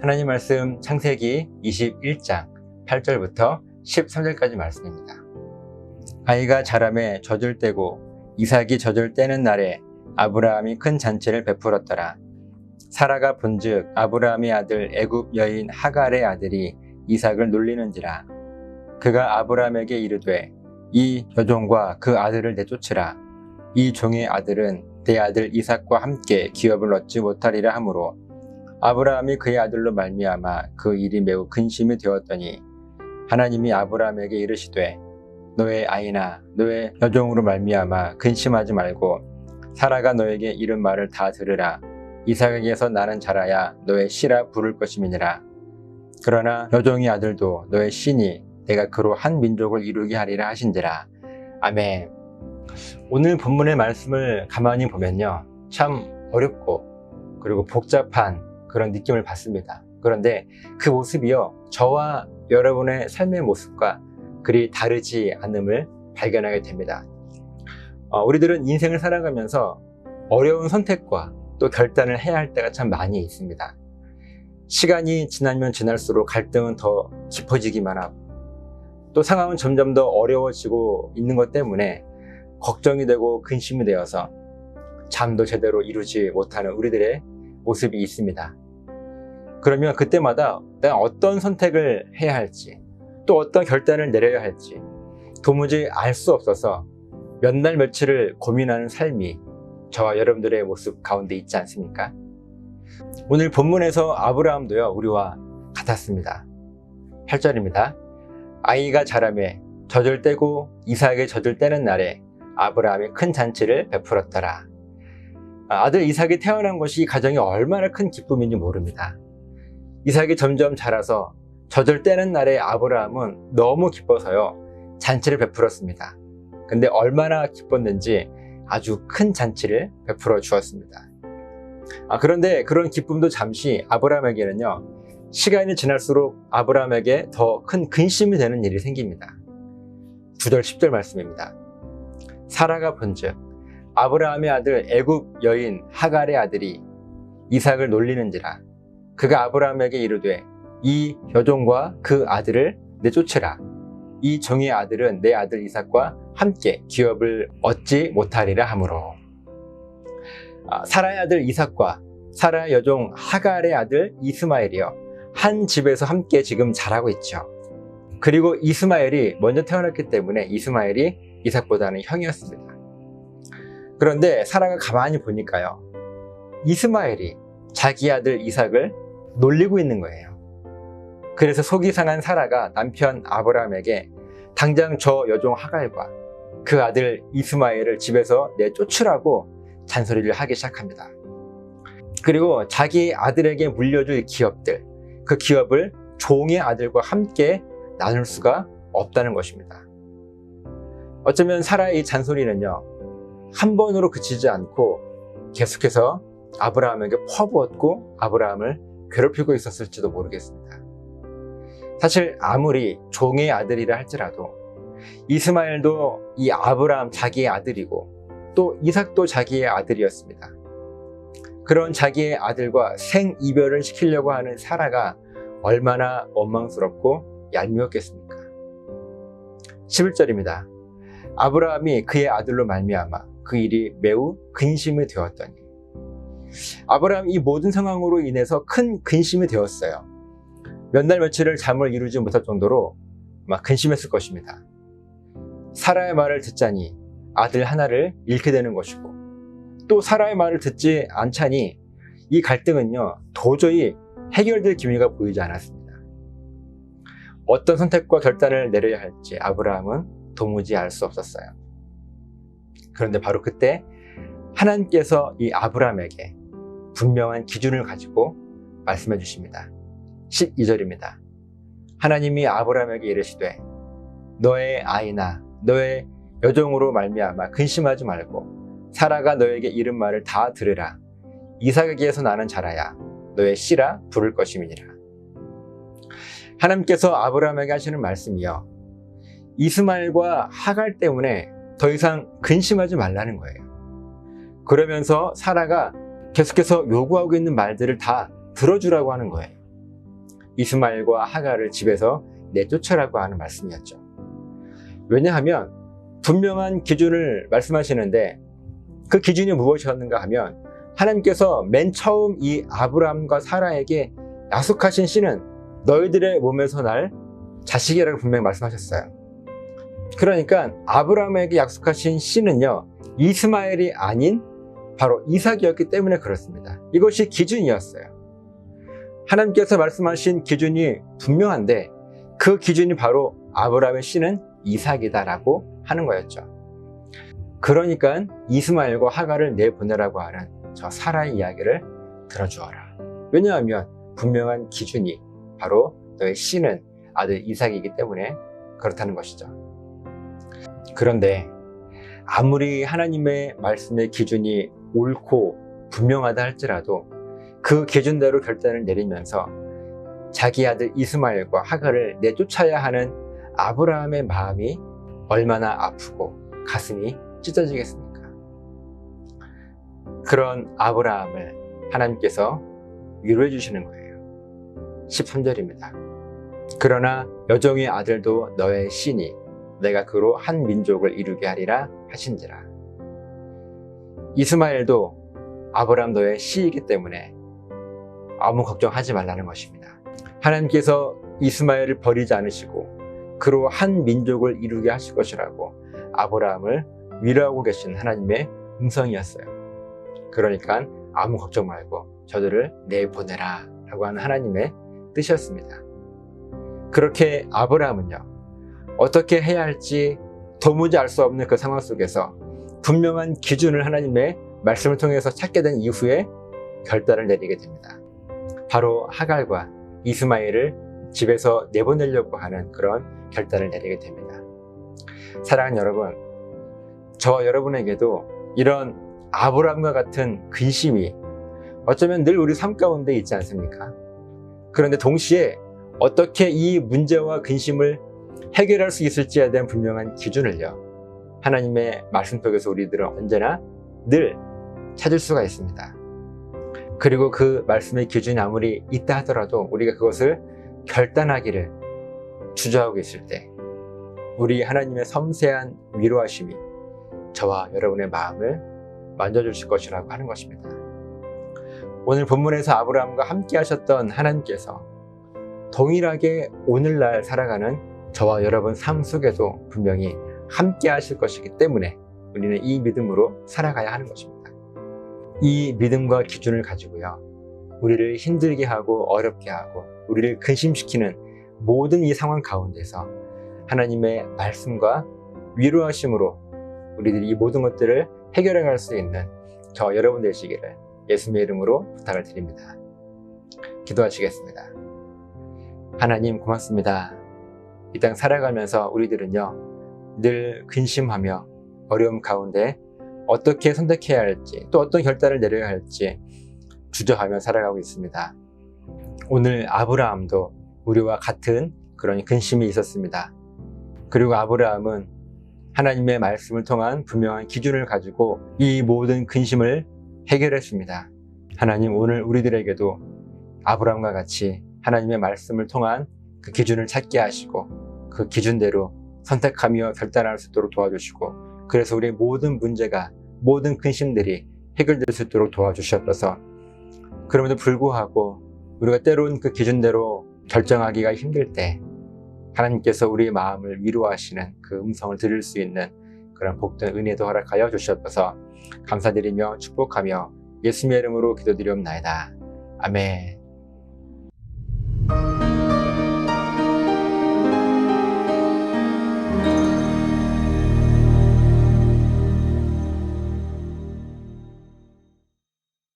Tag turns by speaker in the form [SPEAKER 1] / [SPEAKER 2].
[SPEAKER 1] 하나님 말씀 창세기 21장 8절부터 13절까지 말씀입니다. 아이가 자라매 젖을 떼고 이삭이 젖을 떼는 날에 아브라함이 큰 잔치를 베풀었더라. 사라가 본즉 아브라함의 아들 애굽 여인 하갈의 아들이 이삭을 놀리는지라. 그가 아브라함에게 이르되 이 여종과 그 아들을 내쫓으라. 이 종의 아들은 내 아들 이삭과 함께 기업을 얻지 못하리라 하므로 아브라함이 그의 아들로 말미암아 그 일이 매우 근심이 되었더니 하나님이 아브라함에게 이르시되 너의 아이나 너의 여종으로 말미암아 근심하지 말고 사라가 너에게 이른 말을 다 들으라. 이삭에게서 나는 자라야 너의 씨라 부를 것임이니라. 그러나 여종의 아들도 너의 씨니 내가 그로 한 민족을 이루게 하리라 하신지라. 아멘. 오늘 본문의 말씀을 가만히 보면요, 참 어렵고 그리고 복잡한 그런 느낌을 받습니다. 그런데 그 모습이요, 저와 여러분의 삶의 모습과 그리 다르지 않음을 발견하게 됩니다. 우리들은 인생을 살아가면서 어려운 선택과 또 결단을 해야 할 때가 참 많이 있습니다. 시간이 지나면 지날수록 갈등은 더 깊어지기만 하고 또 상황은 점점 더 어려워지고 있는 것 때문에 걱정이 되고 근심이 되어서 잠도 제대로 이루지 못하는 우리들의 모습이 있습니다. 그러면 그때마다 내가 어떤 선택을 해야 할지 또 어떤 결단을 내려야 할지 도무지 알 수 없어서 몇 날 며칠을 고민하는 삶이 저와 여러분들의 모습 가운데 있지 않습니까? 오늘 본문에서 아브라함도요, 우리와 같았습니다. 8절입니다. 아이가 자라매 젖을 떼고 이삭의 젖을 떼는 날에 아브라함이 큰 잔치를 베풀었더라. 아들 이삭이 태어난 것이 이 가정이 얼마나 큰 기쁨인지 모릅니다. 이삭이 점점 자라서 젖을 떼는 날에 아브라함은 너무 기뻐서요, 잔치를 베풀었습니다. 근데 얼마나 기뻤는지 아주 큰 잔치를 베풀어 주었습니다. 그런데 그런 기쁨도 잠시 아브라함에게는요, 시간이 지날수록 아브라함에게 더 큰 근심이 되는 일이 생깁니다. 9절 10절 말씀입니다. 사라가 본즉 아브라함의 아들 애굽 여인 하갈의 아들이 이삭을 놀리는지라. 그가 아브라함에게 이르되 이 여종과 그 아들을 내쫓으라. 이 종의 아들은 내 아들 이삭과 함께 기업을 얻지 못하리라 하므로. 사라의 아들 이삭과 사라의 여종 하갈의 아들 이스마엘이요, 한 집에서 함께 지금 자라고 있죠. 그리고 이스마엘이 먼저 태어났기 때문에 이스마엘이 이삭보다는 형이었습니다. 그런데 사라가 가만히 보니까요, 이스마엘이 자기 아들 이삭을 놀리고 있는 거예요. 그래서 속이 상한 사라가 남편 아브라함에게 당장 저 여종 하갈과 그 아들 이스마엘을 집에서 내쫓으라고 잔소리를 하기 시작합니다. 그리고 자기 아들에게 물려줄 기업들, 그 기업을 종의 아들과 함께 나눌 수가 없다는 것입니다. 어쩌면 사라의 이 잔소리는요, 한 번으로 그치지 않고 계속해서 아브라함에게 퍼부었고 아브라함을 괴롭히고 있었을지도 모르겠습니다. 사실 아무리 종의 아들이라 할지라도 이스마엘도 이 아브라함 자기의 아들이고 또 이삭도 자기의 아들이었습니다. 그런 자기의 아들과 생이별을 시키려고 하는 사라가 얼마나 원망스럽고 얄미웠겠습니까? 11절입니다. 아브라함이 그의 아들로 말미암아 그 일이 매우 근심이 되었더니. 아브라함이 이 모든 상황으로 인해서 큰 근심이 되었어요. 몇 날 며칠을 잠을 이루지 못할 정도로 막 근심했을 것입니다. 사라의 말을 듣자니 아들 하나를 잃게 되는 것이고 또 사라의 말을 듣지 않자니 이 갈등은요, 도저히 해결될 기미가 보이지 않았습니다. 어떤 선택과 결단을 내려야 할지 아브라함은 도무지 알 수 없었어요. 그런데 바로 그때 하나님께서 이 아브라함에게 분명한 기준을 가지고 말씀해 주십니다. 12절입니다. 하나님이 아브라함에게 이르시되 너의 아이나 너의 여종으로 말미암아 근심하지 말고 사라가 너에게 이른 말을 다 들으라. 이삭에게서 나는 자라야 너의 씨라 부를 것임이니라. 하나님께서 아브라함에게 하시는 말씀이요, 이스마엘과 하갈 때문에 더 이상 근심하지 말라는 거예요. 그러면서 사라가 계속해서 요구하고 있는 말들을 다 들어주라고 하는 거예요. 이스마엘과 하갈을 집에서 내쫓으라고 하는 말씀이었죠. 왜냐하면 분명한 기준을 말씀하시는데 그 기준이 무엇이었는가 하면 하나님께서 맨 처음 이 아브라함과 사라에게 약속하신 씨는 너희들의 몸에서 날 자식이라고 분명히 말씀하셨어요. 그러니까 아브라함에게 약속하신 씨는요, 이스마엘이 아닌 바로 이삭이었기 때문에 그렇습니다. 이것이 기준이었어요. 하나님께서 말씀하신 기준이 분명한데 그 기준이 바로 아브라함의 씨는 이삭이다라고 하는 거였죠. 그러니까 이스마엘과 하갈을 내보내라고 하는 저 사라의 이야기를 들어주어라. 왜냐하면 분명한 기준이 바로 너의 씨는 아들 이삭이기 때문에 그렇다는 것이죠. 그런데 아무리 하나님의 말씀의 기준이 옳고 분명하다 할지라도 그 기준대로 결단을 내리면서 자기 아들 이스마엘과 하갈을 내쫓아야 하는 아브라함의 마음이 얼마나 아프고 가슴이 찢어지겠습니까? 그런 아브라함을 하나님께서 위로해 주시는 거예요. 13절입니다. 그러나 여종의 아들도 너의 씨니 내가 그로 한 민족을 이루게 하리라 하신지라. 이스마엘도 아브라함 너의 씨이기 때문에 아무 걱정하지 말라는 것입니다. 하나님께서 이스마엘을 버리지 않으시고 그로 한 민족을 이루게 하실 것이라고 아브라함을 위로하고 계신 하나님의 음성이었어요. 그러니까 아무 걱정 말고 저들을 내보내라 라고 하는 하나님의 뜻이었습니다. 그렇게 아브라함은요, 어떻게 해야 할지 도무지 알 수 없는 그 상황 속에서 분명한 기준을 하나님의 말씀을 통해서 찾게 된 이후에 결단을 내리게 됩니다. 바로 하갈과 이스마엘을 집에서 내보내려고 하는 그런 결단을 내리게 됩니다. 사랑하는 여러분, 저와 여러분에게도 이런 아브라함과 같은 근심이 어쩌면 늘 우리 삶 가운데 있지 않습니까? 그런데 동시에 어떻게 이 문제와 근심을 해결할 수 있을지에 대한 분명한 기준을요, 하나님의 말씀 속에서 우리들은 언제나 늘 찾을 수가 있습니다. 그리고 그 말씀의 기준이 아무리 있다 하더라도 우리가 그것을 결단하기를 주저하고 있을 때 우리 하나님의 섬세한 위로하심이 저와 여러분의 마음을 만져주실 것이라고 하는 것입니다. 오늘 본문에서 아브라함과 함께 하셨던 하나님께서 동일하게 오늘날 살아가는 저와 여러분 삶 속에도 분명히 함께 하실 것이기 때문에 우리는 이 믿음으로 살아가야 하는 것입니다. 이 믿음과 기준을 가지고요, 우리를 힘들게 하고 어렵게 하고 우리를 근심시키는 모든 이 상황 가운데서 하나님의 말씀과 위로하심으로 우리들이 이 모든 것들을 해결해 갈 수 있는 저 여러분 되시기를 예수님의 이름으로 부탁을 드립니다. 기도하시겠습니다. 하나님 고맙습니다. 이 땅 살아가면서 우리들은요, 늘 근심하며 어려움 가운데 어떻게 선택해야 할지 또 어떤 결단을 내려야 할지 주저하며 살아가고 있습니다. 오늘 아브라함도 우리와 같은 그런 근심이 있었습니다. 그리고 아브라함은 하나님의 말씀을 통한 분명한 기준을 가지고 이 모든 근심을 해결했습니다. 하나님, 오늘 우리들에게도 아브라함과 같이 하나님의 말씀을 통한 그 기준을 찾게 하시고 그 기준대로 선택하며 결단할 수 있도록 도와주시고, 그래서 우리의 모든 문제가, 모든 근심들이 해결될 수 있도록 도와주시옵소서. 그럼에도 불구하고 우리가 때론 그 기준대로 결정하기가 힘들 때 하나님께서 우리의 마음을 위로하시는 그 음성을 들을 수 있는 그런 복된 은혜도 허락하여 주시옵소서. 감사드리며 축복하며 예수님의 이름으로 기도드리옵나이다. 아멘.